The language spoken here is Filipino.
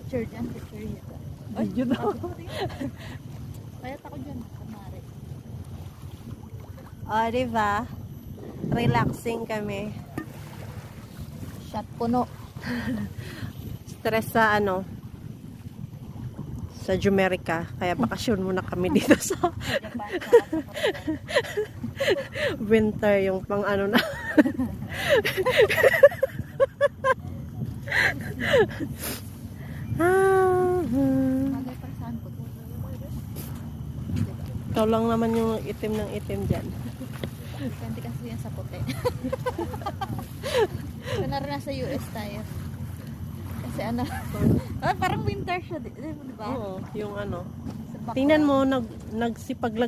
picture dyan, picture yun. Video daw. Kaya ako dyan, kumari. O, diba? Relaxing kami. Shot puno. Stress sa sa Jumerica. Kaya bakasyon muna kami dito sa Japan, winter, yung pang na. bagay pa saan ko. Ikaw lang naman yung itim ng itim dyan. Kanti kasi yan sa puti. Kunwari nasa US tayo. Kasi parang winter siya, di ba? Oo, yung Sa background. tingnan mo, nagsipaglag